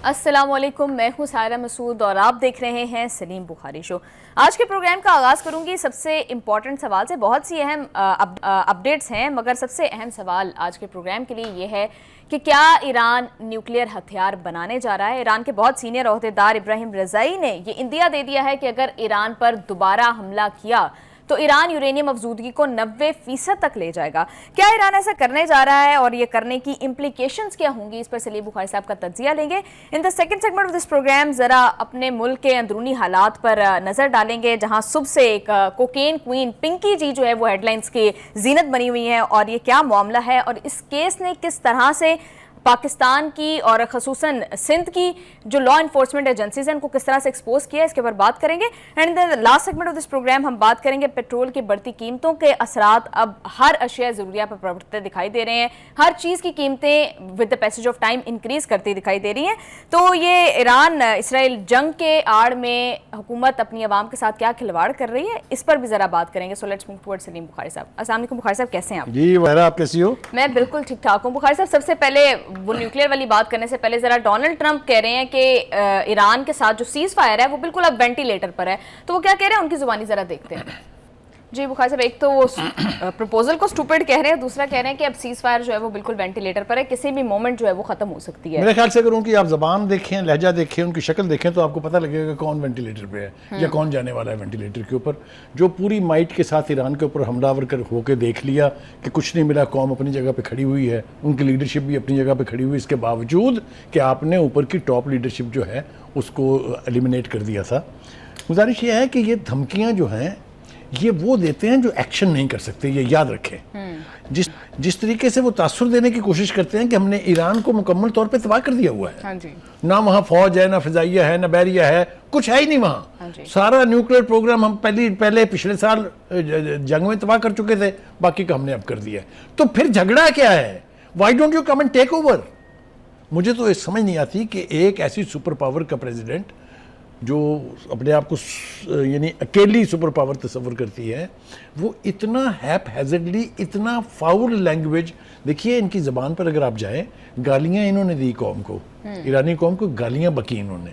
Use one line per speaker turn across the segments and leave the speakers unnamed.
السلام علیکم، میں ہوں سائرہ مسعود اور آپ دیکھ رہے ہیں سلیم بخاری شو۔ آج کے پروگرام کا آغاز کروں گی سب سے امپورٹنٹ سوال سے۔ بہت سی اہم اپڈیٹس ہیں، مگر سب سے اہم سوال آج کے پروگرام کے لیے یہ ہے کہ کیا ایران نیوکلیئر ہتھیار بنانے جا رہا ہے؟ ایران کے بہت سینئر عہدیدار ابراہیم رضائی نے یہ اندیا دے دیا ہے کہ اگر ایران پر دوبارہ حملہ کیا تو ایران یورینیم افزودگی کو 90% تک لے جائے گا۔ کیا ایران ایسا کرنے جا رہا ہے اور یہ کرنے کی امپلیکیشنز کیا ہوں گی؟ اس پر سلیم بخاری صاحب کا تجزیہ لیں گے۔ In the second segment of this program ذرا اپنے ملک کے اندرونی حالات پر نظر ڈالیں گے، جہاں صبح سے ایک کوکین کوئین پنکی جی جو ہے وہ ہیڈ لائنز کی زینت بنی ہوئی ہیں، اور یہ کیا معاملہ ہے اور اس کیس نے کس طرح سے پاکستان کی اور خصوصاً سندھ کی جو لا انفورسمنٹ ایجنسیز ہیں ان کو کس طرح سے ایکسپوز کیا ہے، اس کے اوپر بات کریں گے۔ And the last segment of this programme ہم بات کریں گے پیٹرول کی بڑھتی قیمتوں کے اثرات اب ہر اشیاء ضروریہ پر پڑتے دکھائی دے رہے ہیں، ہر چیز کی قیمتیں with the passage of time increase کرتی دکھائی دے رہی ہیں۔ تو یہ ایران اسرائیل جنگ کے آڑ میں حکومت اپنی عوام کے ساتھ کیا کھلواڑ کر رہی ہے، اس پر بھی ذرا بات کریں گے۔ سو لیٹس موو ٹورڈ سلیم بخاری صاحب۔ السلام علیکم بخاری صاحب، کیسے ہیں آپ؟
جی وہرا، آپ کیسی ہو؟
میں بالکل ٹھیک ٹھاک ہوں بخاری صاحب۔ سب سے پہلے وہ نیوکلیئر والی بات کرنے سے پہلے ذرا ڈونلڈ ٹرمپ کہہ رہے ہیں کہ ایران کے ساتھ جو سیز فائر ہے وہ بالکل اب وینٹیلیٹر پر ہے، تو وہ کیا کہہ رہے ہیں ان کی زبانی ذرا دیکھتے ہیں۔ جی بخاری صاحب، ایک تو وہ پروپوزل کو سٹوپڈ کہہ رہے ہیں، دوسرا کہہ رہے ہیں کہ اب سیز فائر جو ہے وہ بالکل وینٹیلیٹر پر ہے، کسی بھی مومنٹ جو ہے وہ ختم ہو سکتی ہے۔
میرے خیال سے اگر ان کی آپ زبان دیکھیں، لہجہ دیکھیں، ان کی شکل دیکھیں تو آپ کو پتہ لگے گا کون وینٹیلیٹر پہ ہے یا کون جانے والا ہے وینٹیلیٹر کے اوپر۔ جو پوری مائٹ کے ساتھ ایران کے اوپر حملہ آور ہو کے دیکھ لیا کہ کچھ نہیں ملا، قوم اپنی جگہ پہ کھڑی ہوئی ہے، ان کی لیڈرشپ بھی اپنی جگہ پہ کھڑی ہوئی، اس کے باوجود کہ آپ نے اوپر کی ٹاپ لیڈرشپ جو ہے اس کو ایلیمنیٹ کر دیا تھا۔ گزارش یہ ہے کہ یہ دھمکیاں جو ہیں یہ وہ دیتے ہیں جو ایکشن نہیں کر سکتے، یہ یاد رکھیں۔ جس طریقے سے وہ تاثر دینے کی کوشش کرتے ہیں کہ ہم نے ایران کو مکمل طور پہ تباہ کر دیا ہوا ہے، نہ وہاں فوج ہے، نہ فضائیہ ہے، نہ بحریہ ہے، کچھ ہے ہی نہیں وہاں۔ سارا نیوکلیئر پروگرام ہم پہلے پچھلے سال جنگ میں تباہ کر چکے تھے، باقی کا ہم نے اب کر دیا ہے۔ تو پھر جھگڑا کیا ہے؟ Why don't you come and take over? مجھے تو سمجھ نہیں آتی کہ ایک ایسی سپر پاور کا پریزیڈنٹ جو اپنے آپ کو یعنی اکیلی سپر پاور تصور کرتی ہے، وہ اتنا ہیپ ہیزڈلی، اتنا فاؤل لینگویج۔ دیکھیے ان کی زبان پر اگر آپ جائیں، گالیاں انہوں نے دی قوم کو، ایرانی قوم کو گالیاں بکی انہوں نے،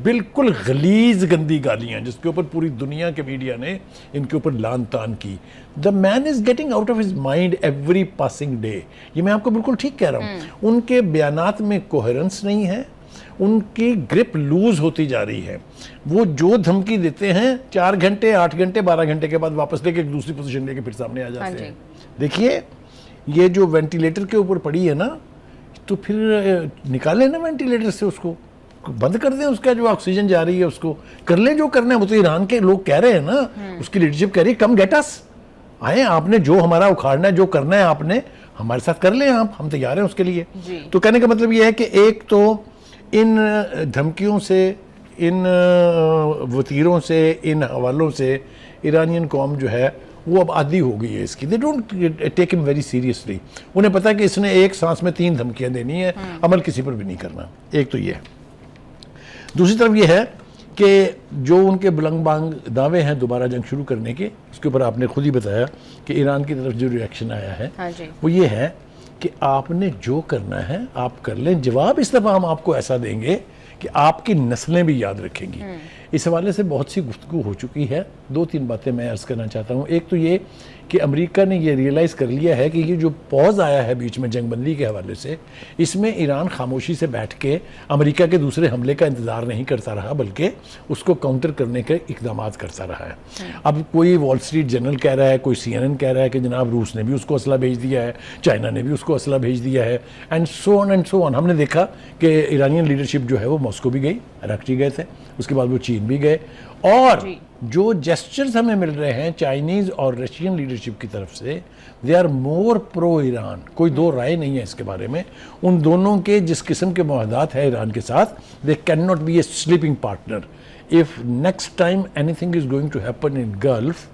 بالکل غلیظ گندی گالیاں، جس کے اوپر پوری دنیا کے میڈیا نے ان کے اوپر لان تان کی۔ The man is getting out of his mind every passing day. یہ میں آپ کو بالکل ٹھیک کہہ رہا ہوں۔ ان کے بیانات میں کوہرنس نہیں ہے، ان کی گرپ لوز ہوتی جا رہی ہے۔ وہ جو دھمکی دیتے ہیں 4 گھنٹے 8 گھنٹے 12 گھنٹے کے بعد واپس لے کے ایک دوسری پوزیشن لے کے پھر سامنے آ جاتے ہیں۔ دیکھیے یہ جو وینٹیلیٹر کے اوپر پڑی ہے نا، تو پھر نکالیں نا وینٹیلیٹر سے، اس کو بند کر دیں، اس کا جو آکسیجن جا رہی ہے اس کو کر لیں جو کرنا ہے۔ وہ تو ایران کے لوگ کہہ رہے ہیں نا، اس کی لیڈرشپ کہہ رہی ہے کم گیٹ اس، آئیں، آپ نے جو ہمارا اکھاڑنا ہے، جو کرنا ہے آپ نے ہمارے ساتھ کر لیں، آپ، ہم تیار ہیں اس کے لیے۔ تو کہنے کا مطلب یہ ہے کہ ایک تو ان دھمکیوں سے، ان وتیروں سے، ان حوالوں سے ایرانین قوم جو ہے وہ اب عادی ہو گئی ہے اس کی۔ دے ڈونٹ ٹیک ہم ویری سیریسلی۔ انہیں پتہ ہے کہ اس نے ایک سانس میں 3 دھمکیاں دینی ہے، عمل کسی پر بھی نہیں کرنا۔ ایک تو یہ ہے۔ دوسری طرف یہ ہے کہ جو ان کے بلنگ بانگ دعوے ہیں دوبارہ جنگ شروع کرنے کے، اس کے اوپر آپ نے خود ہی بتایا کہ ایران کی طرف جو ریئیکشن آیا ہے وہ یہ ہے کہ آپ نے جو کرنا ہے آپ کر لیں۔ جواب اس دفعہ ہم آپ کو ایسا دیں گے کہ آپ کی نسلیں بھی یاد رکھیں گی۔ اس حوالے سے بہت سی گفتگو ہو چکی ہے۔ 2-3 باتیں میں عرض کرنا چاہتا ہوں۔ ایک تو یہ کہ امریکہ نے یہ ریئلائز کر لیا ہے کہ یہ جو پوز آیا ہے بیچ میں جنگ بندی کے حوالے سے، اس میں ایران خاموشی سے بیٹھ کے امریکہ کے دوسرے حملے کا انتظار نہیں کرتا رہا، بلکہ اس کو کاؤنٹر کرنے کے اقدامات کرتا رہا ہے۔ اب کوئی وال اسٹریٹ جرنل کہہ رہا ہے، کوئی CNN کہہ رہا ہے کہ جناب روس نے بھی اس کو اسلحہ بھیج دیا ہے، چائنا نے بھی اس کو اسلحہ بھیج دیا ہے، and so on and so آن۔ ہم نے دیکھا کہ ایرانین لیڈرشپ جو ہے وہ ماسکو بھی گئی، عراقچی گئے تھے، اس کے بعد وہ چین بھی گئے، اور جو جیسچرز ہمیں مل رہے ہیں چائنیز اور رشین لیڈرشپ کی طرف سے، دے آر مور پرو ایران، کوئی دو رائے نہیں ہے اس کے بارے میں۔ ان دونوں کے جس قسم کے معاہدات ہیں ایران کے ساتھ، they can not be a sleeping partner. If next time anything is going to happen in Gulf,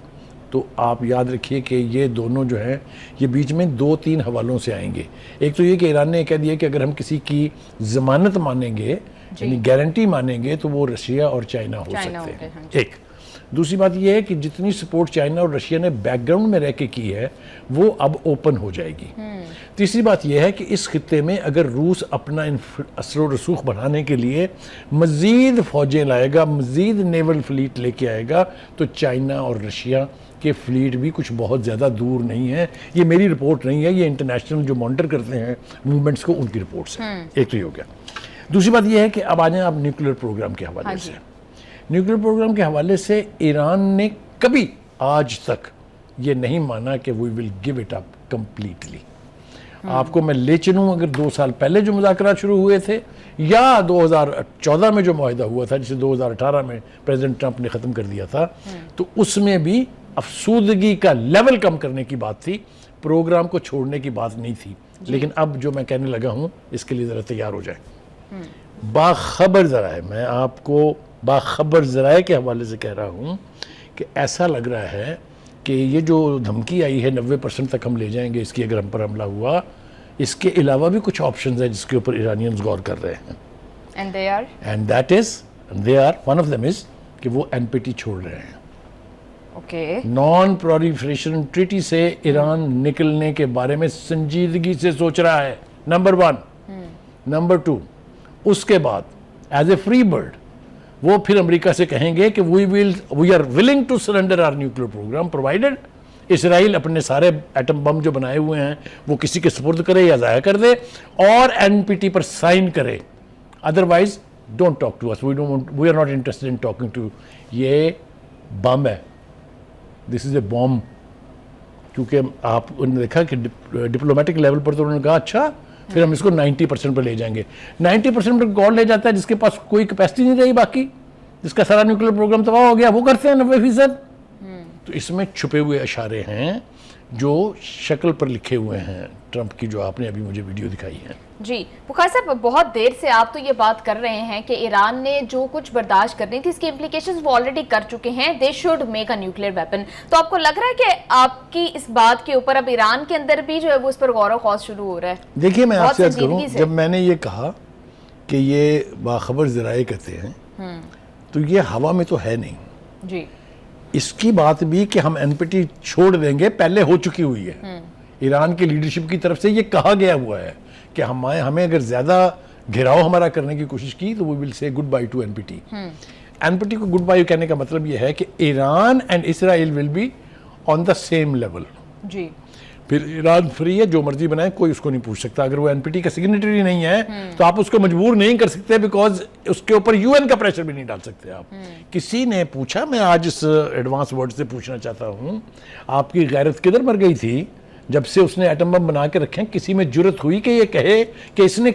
تو آپ یاد رکھیے کہ یہ دونوں جو ہیں یہ بیچ میں 2-3 حوالوں سے آئیں گے۔ ایک تو یہ کہ ایران نے کہہ دیا کہ اگر ہم کسی کی ضمانت مانیں گے، یعنی گارنٹی مانیں گے، تو وہ رشیا اور چائنا ہو سکتے ہیں۔ ایک دوسری بات یہ ہے کہ جتنی سپورٹ چائنا اور رشیا نے بیک گراؤنڈ میں رہ کے کی ہے وہ اب اوپن ہو جائے گی. تیسری بات یہ ہے کہ اس خطے میں اگر روس اپنا اثر و رسوخ بڑھانے کے لیے مزید فوجیں لائے گا, مزید نیول فلیٹ لے کے آئے گا, تو چائنا اور رشیا کے فلیٹ بھی کچھ بہت زیادہ دور نہیں ہے. یہ میری رپورٹ نہیں ہے, یہ انٹرنیشنل جو مانیٹر کرتے ہیں موومنٹس کو, ان کی رپورٹس ہیں. ایک تو یہ ہو گیا. دوسری بات یہ ہے کہ اب آ جائیں آپ نیوکلیر پروگرام کے حوالے سے. نیوکلیر پروگرام کے حوالے سے ایران نے کبھی آج تک یہ نہیں مانا کہ we will give it up completely. آپ کو میں لے چلوں, اگر 2 سال پہلے جو مذاکرات شروع ہوئے تھے یا 2014 میں جو معاہدہ ہوا تھا جسے 2018 میں پریزیڈنٹ ٹرمپ نے ختم کر دیا تھا, تو اس میں بھی افسودگی کا لیول کم کرنے کی بات تھی, پروگرام کو چھوڑنے کی بات نہیں تھی. لیکن اب جو میں کہنے لگا ہوں اس کے لیے ذرا تیار ہو جائیں. باخبر ذرائع, میں آپ کو باخبر ذرائع کے حوالے سے کہہ رہا ہوں کہ ایسا لگ رہا ہے کہ یہ جو دھمکی آئی ہے 90% تک ہم لے جائیں گے اس کی اگر ہم پر حملہ ہوا, اس کے علاوہ بھی کچھ آپشنز ہیں جس کے اوپر ایرانینز غور کر رہے ہیں. And that is, one of them is کہ وہ NPT چھوڑ رہے ہیں. نان پرولیفریشن ٹریٹی سے ایران نکلنے کے بارے میں سنجیدگی سے سوچ رہا ہے, نمبر 1. نمبر 2, اس کے بعد ایز اے فری برڈ وہ پھر امریکہ سے کہیں گے کہ we are willing to surrender our nuclear program provided اسرائیل اپنے سارے ایٹم بم جو بنائے ہوئے ہیں وہ کسی کے سپرد کرے یا ضائع کر دے اور NPT پر سائن کرے. Otherwise don't talk to us, we are not interested in talking to. یہ بم ہے, دس از اے بوم. کیونکہ آپ نے دیکھا کہ ڈپلومیٹک لیول پر تو انہوں نے کہا اچھا پھر ہم اس کو 90% پر لے جائیں گے. 90% پر کون لے جاتا ہے؟ جس کے پاس کوئی کیپیسٹی نہیں رہی باقی, جس کا سارا نیوکلیر پروگرام تباہ ہو گیا, وہ کرتے ہیں 90%. تو اس میں چھپے ہوئے اشارے ہیں جو شکل پر لکھے ہوئے ہیں ٹرمپ کی, جو آپ نے ابھی مجھے ویڈیو دکھائی ہے.
جی بخاری صاحب, بہت دیر سے آپ تو یہ بات کر رہے ہیں کہ ایران نے جو کچھ برداشت کرنی تھی اس کی امپلیکیشنز وہ آلریڈی کر چکے ہیں. They should make a nuclear weapon. تو آپ کو لگ رہا ہے کہ آپ کی اس بات کے اوپر اب ایران کے اندر بھی جو ہے وہ اس پر غور و خوض شروع ہو رہا ہے؟
دیکھیے میں آپ سے عرض کروں, جب میں نے یہ کہا کہ یہ باخبر ذرائع کہتے ہیں تو یہ ہوا میں تو ہے نہیں. جی اس کی بات بھی کہ ہم NPT چھوڑ دیں گے پہلے ہو چکی ہوئی ہے. ایران کی لیڈرشپ کی طرف سے یہ کہا گیا ہوا ہے کہ ہمیں اگر زیادہ گھراؤ ہمارا کرنے کی کوشش کی تو we will say goodbye to NPT. NPT کو گڈ بائی کہنے کا مطلب یہ ہے کہ Iran and Israel will be on the same level. جی پھر ایران فری ہے, جو مرضی بنائے, کوئی اس کو نہیں پوچھ سکتا. اگر وہ NPT کا سگنیٹری نہیں ہے تو آپ اس کو مجبور نہیں کر سکتے, بیکاز اس کے اوپر UN کا پریشر بھی نہیں ڈال سکتے آپ. کسی نے پوچھا, میں آج اس ایڈوانس ورڈ سے پوچھنا چاہتا ہوں, آپ کی غیرت کدھر مر گئی تھی جب سے اس نے ایٹم بم بنا کے رکھے؟ کسی میں جرت ہوئی کہ یہ کہے کہ اس نے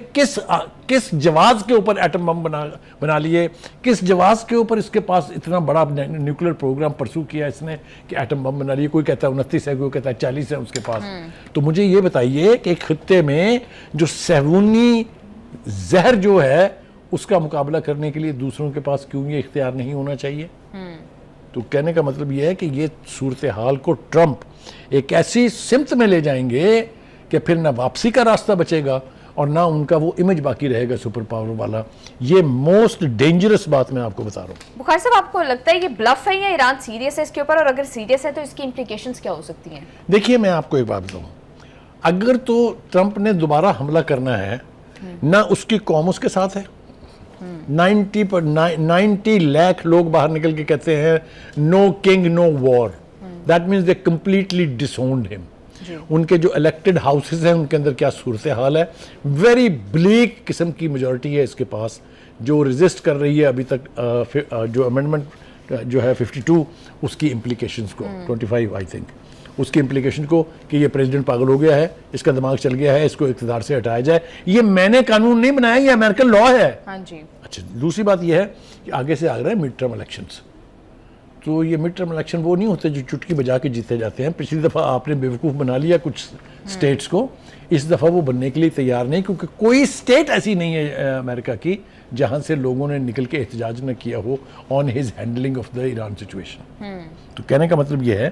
کس جواز کے اوپر ایٹم بم بنا لیے, کس جواز کے اوپر اس کے پاس اتنا بڑا نیوکلیر پروگرام پرسو کیا اس نے کہ ایٹم بم بنا لیے؟ کوئی کہتا ہے 29 ہے, کوئی کہتا ہے 40 ہے اس کے پاس. تو مجھے یہ بتائیے کہ ایک خطے میں جو صہیونی زہر جو ہے اس کا مقابلہ کرنے کے لیے دوسروں کے پاس کیوں یہ اختیار نہیں ہونا چاہیے؟ تو کہنے کا مطلب یہ ہے کہ یہ صورتحال کو ٹرمپ ایک ایسی سمت میں لے جائیں گے کہ پھر نہ واپسی کا راستہ بچے گا اور نہ ان کا وہ امیج باقی رہے گا سپر پاور والا. یہ موسٹ ڈینجرس بات میں آپ کو بتا رہا ہوں.
بخاری صاحب, آپ کو لگتا ہے یہ بلف ہے یا ایران سیریس ہے اس کے اوپر, اور اگر سیریس ہے تو اس کی امپلیکیشنز کیا ہو سکتی ہیں؟
دیکھیے میں آپ کو ایک بات بتاؤں, اگر تو ٹرمپ نے دوبارہ حملہ کرنا ہے, نہ اس کی قوم اس کے ساتھ ہے. 90 لاکھ لوگ باہر نکل کے کہتے ہیں no king no war. That means they completely disowned him. ان کے جو الیکٹڈ ہاؤسز ہیں ان کے اندر کیا صورتحال ہے, ویری بلیک قسم کی میجورٹی ہے اس کے پاس جو ریزسٹ کر رہی ہے ابھی تک جو امینڈمنٹ جو ہے 52 اس کی امپلیکیشنز کو, 25 آئی تھنک, اس کی امپلیکیشن کو کہ یہ پریزیڈنٹ پاگل ہو گیا ہے, اس کا دماغ چل گیا ہے, اس کو اقتدار سے ہٹایا جائے. یہ میں نے قانون نہیں بنایا, یہ امریکن لا ہے. اچھا, دوسری بات یہ ہے کہ آگے سے آ رہا ہے مڈ ٹرم الیکشنز. تو یہ مڈ ٹرم الیکشن وہ نہیں ہوتے جو چٹکی بجا کے جیتے جاتے ہیں. پچھلی دفعہ آپ نے بیوقوف بنا لیا کچھ سٹیٹس کو, اس دفعہ وہ بننے کے لیے تیار نہیں, کیونکہ کوئی سٹیٹ ایسی نہیں ہے امریکہ کی جہاں سے لوگوں نے نکل کے احتجاج نہ کیا ہو on his handling of the Iran situation. تو کہنے کا مطلب یہ ہے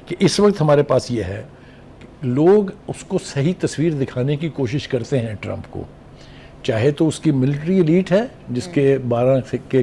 کہ اس وقت ہمارے پاس یہ ہے کہ لوگ اس کو صحیح تصویر دکھانے کی کوشش کرتے ہیں ٹرمپ کو, چاہے تو اس کی ملٹری ایلیٹ ہے جس کے 12 کے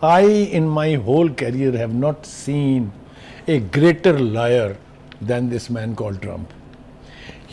I in my whole career have not seen a greater liar than this man called Trump.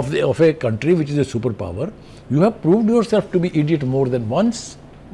of a country which is a superpower, you have proved yourself to be idiot more than once.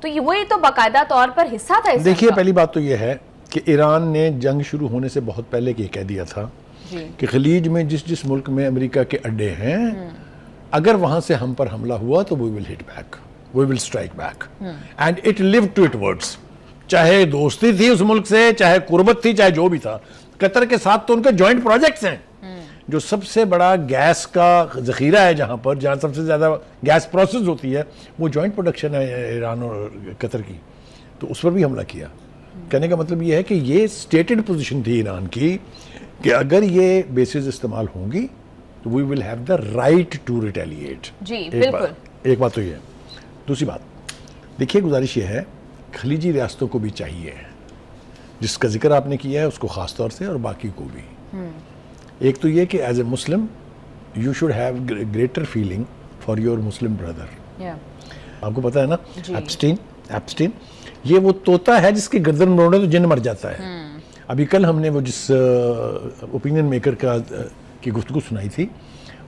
تو یہ وہی تو باقاعدہ طور پر حصہ تھا اس
دیکھیے
جنگ کا۔
پہلی بات تو یہ ہے کہ ایران نے جنگ شروع ہونے سے بہت پہلے یہ کہہ دیا تھا کہ خلیج میں جس ملک میں امریکہ کے اڈے ہیں اگر وہاں سے ہم پر حملہ ہوا تو we will hit back, we will strike back and it lived to its words. چاہے دوستی تھی اس ملک سے، چاہے قربت تھی، چاہے جو بھی تھا. قطر کے ساتھ تو ان کے جوائنٹ پروجیکٹس ہیں، جو سب سے بڑا گیس کا ذخیرہ ہے، جہاں سب سے زیادہ گیس پروسیس ہوتی ہے، وہ جوائنٹ پروڈکشن ہے ایران اور قطر کی. تو اس پر بھی حملہ کیا. کہنے کا مطلب یہ ہے کہ یہ سٹیٹڈ پوزیشن تھی ایران کی کہ اگر یہ بیسز استعمال ہوں گی تو we will have the right to retaliate.
جی بالکل.
ایک بات تو یہ ہے. دوسری بات دیکھیے، گزارش یہ ہے خلیجی ریاستوں کو بھی چاہیے، جس کا ذکر آپ نے کیا ہے اس کو خاص طور سے اور باقی کو بھی، ایک تو یہ کہ as a Muslim you should have greater feeling for your Muslim brother. آپ کو پتہ ہے نا ایپسٹین یہ وہ طوطا ہے جس کی گردن مروڑے تو جن مر جاتا ہے. ابھی کل ہم نے وہ جس اوپینین میکر کی گفتگو سنائی تھی،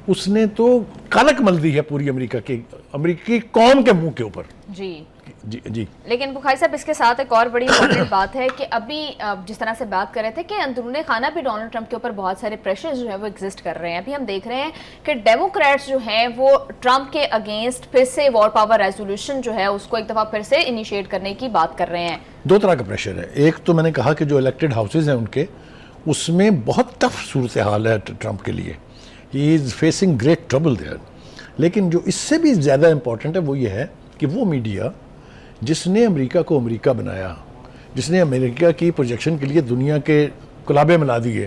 اس نے تو کلک مل دی ہے پوری امریکی قوم کے منہ کے اوپر. جی
لیکن بخاری صاحب اس کے ساتھ ایک اور بڑی امپورٹنٹ بات ہے کہ ابھی جس طرح سے بات کر رہے تھے کہ اندرون خانہ بھی ڈونلڈ ٹرمپ کے اوپر بہت سارے پریشر جو ہے وہ ایگزسٹ کر رہے ہیں. ابھی ہم دیکھ رہے ہیں کہ ڈیموکریٹس جو ہیں وہ ٹرمپ کے اگینسٹ پھر سے وار پاور ریزولوشن جو ہے اس کو ایک دفعہ پھر سے انیشیٹ کرنے کی بات کر رہے ہیں.
دو طرح کا پریشر ہے. ایک تو میں نے کہا کہ جو الیکٹڈ ہاؤسز ہیں ان کے، اس میں بہت ٹف صورتحال ہے ٹرمپ کے لیے. He is facing great trouble there. لیکن جو اس سے بھی زیادہ امپورٹنٹ ہے وہ یہ ہے کہ وہ میڈیا جس نے امریکہ کو امریکہ بنایا، جس نے امریکہ کی پروجیکشن کے لیے دنیا کے کلابے ملا دیے،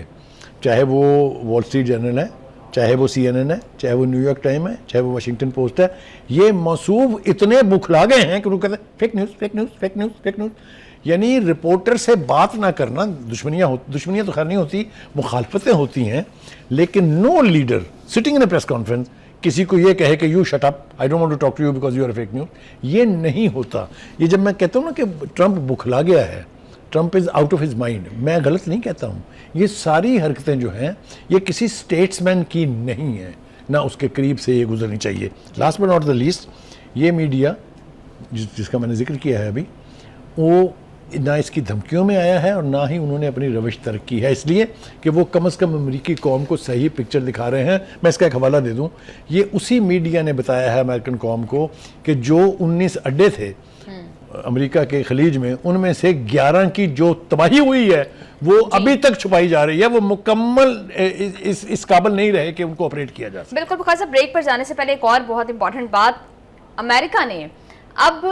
چاہے وہ وال اسٹریٹ جرنل ہے، چاہے وہ CNN ہے، چاہے وہ نیو یارک ٹائم ہے، چاہے وہ واشنگٹن پوسٹ ہے، یہ موصوف اتنے بکھلا گئے ہیں کہ وہ کہتے ہیں fake news fake news fake news fake news. یعنی رپورٹر سے بات نہ کرنا. دشمنیاں تو خیر نہیں ہوتی، مخالفتیں ہوتی ہیں، لیکن no leader sitting in a press conference کسی کو یہ کہے کہ you shut up, I don't want to talk to you because you are fake news. یہ نہیں ہوتا. یہ جب میں کہتا ہوں نا کہ ٹرمپ بکھلا گیا ہے، Trump is out of his mind, میں غلط نہیں کہتا ہوں. یہ ساری حرکتیں جو ہیں یہ کسی اسٹیٹس مین کی نہیں ہیں، نہ اس کے قریب سے یہ گزرنی چاہیے. Last but not the least, یہ میڈیا جس کا میں نے ذکر کیا ہے ابھی، وہ نہ اس کی دھمکیوں میں آیا ہے اور نہ ہی انہوں نے اپنی روش ترک کی ہے، اس لیے کہ وہ کم از کم امریکی قوم کو صحیح پکچر دکھا رہے ہیں. میں اس کا ایک حوالہ دے دوں. یہ اسی میڈیا نے بتایا ہے امریکن قوم کو کہ جو 19 اڈے تھے امریکہ کے خلیج میں، ان میں سے 11 کی جو تباہی ہوئی ہے وہ ابھی تک چھپائی جا رہی ہے. وہ مکمل اس قابل نہیں رہے کہ ان کو آپریٹ کیا جا سکے.
بالکل. بخاری صاحب بریک پر جانے سے پہلے ایک اور بہت امپورٹنٹ بات، امریکہ نے اب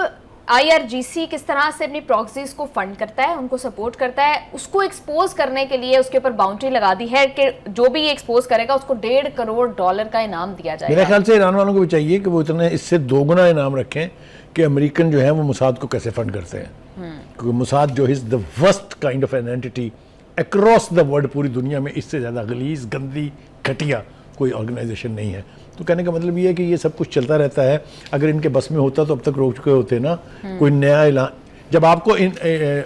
IRGC کس طرح سے اپنی پراکسیز کو فنڈ کرتا ہے، ان کو سپورٹ کرتا ہے، اس کو ایکسپوز کرنے کے لیے اس کے اوپر باؤنڈری لگا دی ہے کہ جو بھی یہ ایکسپوز کرے گا اس کو $1.5 کروڑ کا انعام دیا جائے گا.
میرے خیال سے ایران والوں کو بھی چاہیے کہ وہ اتنے اس سے 2 گنا انعام رکھیں کہ امریکن جو ہیں وہ موساد کو کیسے فنڈ کرتے ہیں. کیونکہ موساد جو is the worst kind of an entity across the world, پوری دنیا میں اس سے زیادہ غلیظ، گندی، گھٹیا کوئی آرگنائزیشن نہیں ہے. تو کہنے کا مطلب یہ ہے کہ یہ سب کچھ چلتا رہتا ہے. اگر ان کے بس میں ہوتا تو اب تک روک چکے ہوتے نا. کوئی نیا اعلان جب آپ کو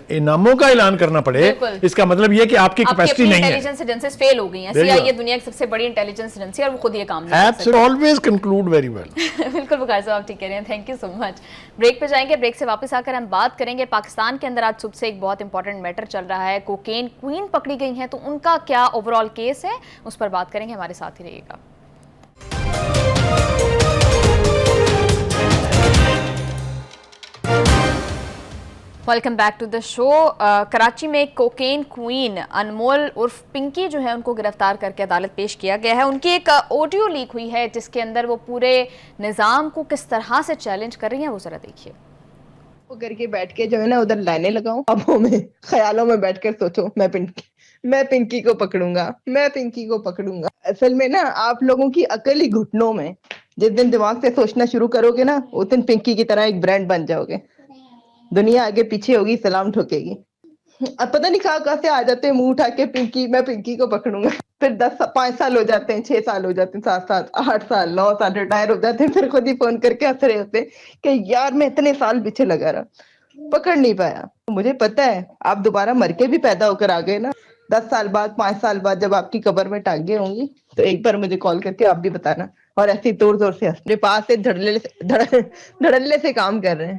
انعاموں کا اعلان کرنا پڑے، اس کا مطلب یہ کہ آپ کی کیپیسٹی نہیں ہے.
انٹیلیجنس ایجنسیز فیل ہو گئی ہیں. CIA دنیا کی سب سے بڑی انٹیلیجنس ایجنسی اور وہ خود یہ کام نہیں کر سکتی.
always conclude very well.
بالکل بخاری صاحب آپ ٹھیک کہہ رہے ہیں. Thank you so much. Break پہ جائیں گے. بریک سے واپس آ کر ہم بات کریں گے پاکستان کے اندر آج صبح سے ایک بہت امپورٹنٹ میٹر چل رہا ہے. کوکین کوئین پکڑی گئی ہیں تو ان کا کیا اوور آل کیس ہے، اس پر بات کریں گے. ہمارے ساتھ ہی رہیے گا. ویلکم بیک ٹو دا شو. کراچی میں کوکین کوئین انمول عرف پنکی جو ہے ان کو گرفتار کر کے عدالت پیش کیا گیا ہے. ان کی ایک آڈیو لیک ہوئی ہے جس کے اندر وہ پورے نظام کو کس طرح سے چیلنج کر رہی ہیں، وہ ذرا دیکھیے.
وہ کر کے بیٹھ کے جو ہے نا ادھر لائنیں لگاؤں، ابوں میں خیالوں میں بیٹھ کر سوچو میں پنکی کو پکڑوں گا، میں پنکی کو پکڑوں گا. اصل میں نا آپ لوگوں کی عقل ہی گھٹنوں میں. جس دن دماغ سے سوچنا شروع کرو گے نا اس دن پنکی کی طرح ایک برانڈ بن جاؤ گے. دنیا آگے پیچھے ہوگی، سلام ٹھوکے گی. اب پتہ نہیں کہاں سے آ جاتے ہیں منہ اٹھا کے پنکی، میں پنکی کو پکڑوں گا. پھر 5 سال ہو جاتے ہیں، 6 سال ہو جاتے ہیں، 7 سال، 8 سال، 9 سال ریٹائر ہو جاتے ہیں. پھر خود ہی فون کر کے ہنس رہے ہوتے کہ یار میں اتنے سال پیچھے لگا رہا، پکڑ نہیں پایا. مجھے پتا ہے آپ دوبارہ مر کے بھی پیدا ہو کر آ گئے نا، 10 سال بعد، 5 سال بعد جب آپ کی قبر میں ٹانگیں ہوں گی تو ایک بار مجھے کال کر کے آپ بھی بتانا. اور ایسی زور زور سے اپنے پاس سے دھڑلے سے کام کر رہے ہیں.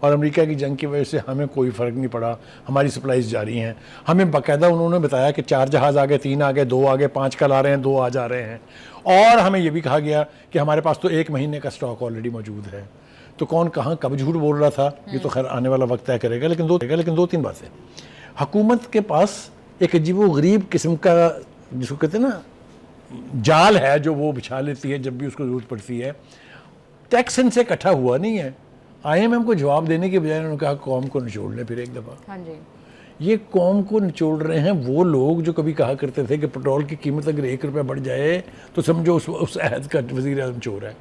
اور امریکہ کی جنگ کی وجہ سے ہمیں کوئی فرق نہیں پڑا, ہماری سپلائیز جاری ہیں. ہمیں باقاعدہ انہوں نے بتایا کہ 4 جہاز آ گئے, 3 آ گئے, 2 آ گئے, 5 کل آ رہے ہیں, 2 آج آ رہے ہیں, اور ہمیں یہ بھی کہا گیا کہ ہمارے پاس تو 1 مہینے کا سٹاک آلریڈی موجود ہے. تو کون کہاں کب جھوٹ بول رہا تھا یہ تو خیر آنے والا وقت طے کرے گا, لیکن 2-3 باتیں. حکومت کے پاس ایک عجیب و غریب قسم کا جس کو کہتے ہیں نا جال ہے جو وہ بچھا لیتی ہے جب بھی اس کو ضرورت پڑتی ہے. ٹیکس ان سے اکٹھا ہوا نہیں ہے. آئی ایم کو جواب دینے کے بجائے انہوں نے کہا قوم کو نچوڑ لیں پھر ایک دفعہ.
ہاں جی,
یہ قوم کو نچوڑ رہے ہیں وہ لوگ جو کبھی کہا کرتے تھے کہ پٹرول کی قیمت اگر 1 روپے بڑھ جائے تو سمجھو اس عہد کا وزیر اعظم چور ہے.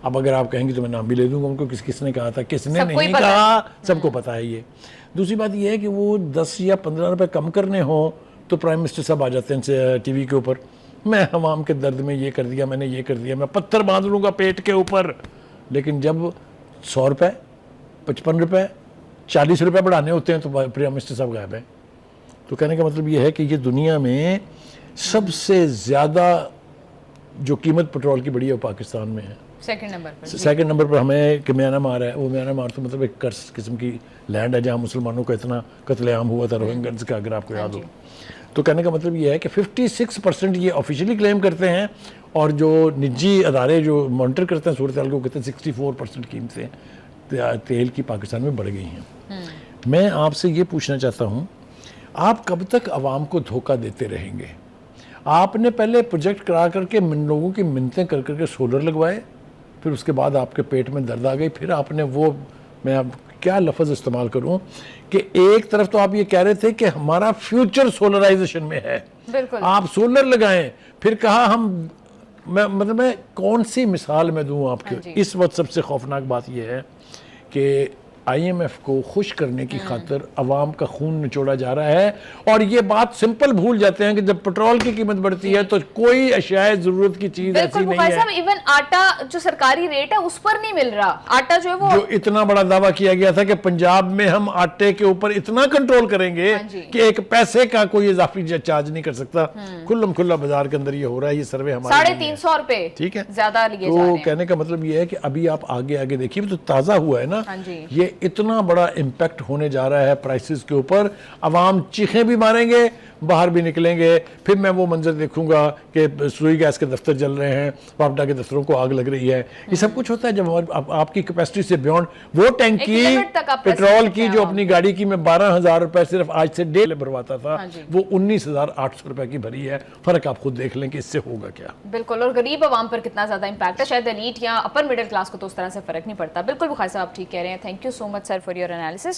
اب اگر آپ کہیں گے تو میں نام بھی لے دوں گا ان کو, کس نے کہا تھا, کس نے نہیں کہا, سب کو پتا ہے یہ. دوسری بات یہ ہے کہ وہ 10 یا 15 روپے کم کرنے ہوں تو پرائم منسٹر صاحب آ جاتے ہیں ٹی وی کے اوپر, میں عوام کے درد میں یہ کر دیا, میں نے یہ کر دیا, میں پتھر باندھ لوں گا پیٹ کے اوپر. لیکن جب 100 روپے, 55 روپے, 40 روپے بڑھانے ہوتے ہیں تو پرائم منسٹر صاحب غائب ہیں. تو کہنے کا مطلب یہ ہے کہ یہ دنیا میں سب سے زیادہ جو قیمت پٹرول کی بڑی ہے وہ پاکستان میں ہے. سیکنڈ نمبر پر ہمیں کہ میانمار ہے. وہ میانمار تو مطلب ایک کرس قسم کی لینڈ ہے جہاں مسلمانوں کا اتنا قتل عام ہوا تھا روہنگنز کا, اگر آپ کو یاد ہو. تو کہنے کا مطلب یہ ہے کہ 56% یہ آفیشلی کلیم کرتے ہیں, اور جو نجی ادارے جو مانیٹر کرتے ہیں صورتحال کو کہتے ہیں 64% قیمتیں تیل کی پاکستان میں بڑھ گئی ہیں. میں آپ سے یہ پوچھنا چاہتا ہوں, آپ کب تک عوام کو دھوکہ دیتے رہیں گے؟ آپ نے پہلے پروجیکٹ کرا کر کے لوگوں کی منتیں کر کر کے سولر لگوائے, پھر اس کے بعد آپ کے پیٹ میں درد آ گئی, پھر آپ نے وہ, میں اب کیا لفظ استعمال کروں, کہ ایک طرف تو آپ یہ کہہ رہے تھے کہ ہمارا فیوچر سولرائزیشن میں ہے, آپ سولر لگائیں, پھر کہا ہم, مطلب میں کون سی مثال میں دوں آپ کے. اس وقت سب سے خوفناک بات یہ ہے کہ آئی ایم ایف کو خوش کرنے کی خاطر عوام کا خون نچوڑا جا رہا ہے, اور یہ بات سمپل بھول جاتے ہیں کہ جب پٹرول کی قیمت بڑھتی ہے تو کوئی اشیاء ضرورت کی چیز ایسی نہیں ہے.
ایون آٹا جو سرکاری ریٹ ہے اس پر نہیں مل رہا. آٹا جو ہے وہ
جو اتنا بڑا دعویٰ کیا گیا تھا کہ پنجاب میں ہم آٹے کے اوپر اتنا کنٹرول کریں گے کہ 1 پیسے کا کوئی اضافی چارج نہیں کر سکتا. کھلم کھلا بازار کے اندر یہ ہو رہا ہے. یہ سروے ہمارے
350 روپے
ٹھیک ہے
زیادہ لیے جا رہے ہیں.
تو کہنے کا مطلب یہ ہے کہ ابھی آپ آگے دیکھیے تو تازہ ہوا ہے نا, یہ اتنا بڑا امپیکٹ ہونے جا رہا ہے پرائسز کے اوپر. عوام چیخیں بھی ماریں گے, باہر بھی نکلیں گے. پھر میں وہ منظر دیکھوں گا کہ سوئی گیس کے دفتر جل رہے ہیں, واپڈا کے دفتروں کو آگ لگ رہی ہے. یہ سب کچھ ہوتا ہے جب آپ کی کیپیسٹی سے بیونڈ وہ ٹینکی پیٹرول کی جو اپنی گاڑی کی میں 12,000 روپے صرف آج سے ڈیل بھرواتا تھا, وہ 19,800 روپے کی بھری ہے. فرق آپ خود دیکھ لیں کہ اس سے ہوگا کیا.
بالکل, اور غریب عوام پر کتنا زیادہ امپیکٹ ہے. شاید ایلیٹ یا اپر مڈل کلاس کو تو اس طرح سے فرق نہیں پڑتا. بالکل بخاری صاحب آپ ٹھیک کہہ رہے ہیں. Thank you so much sir for your analysis.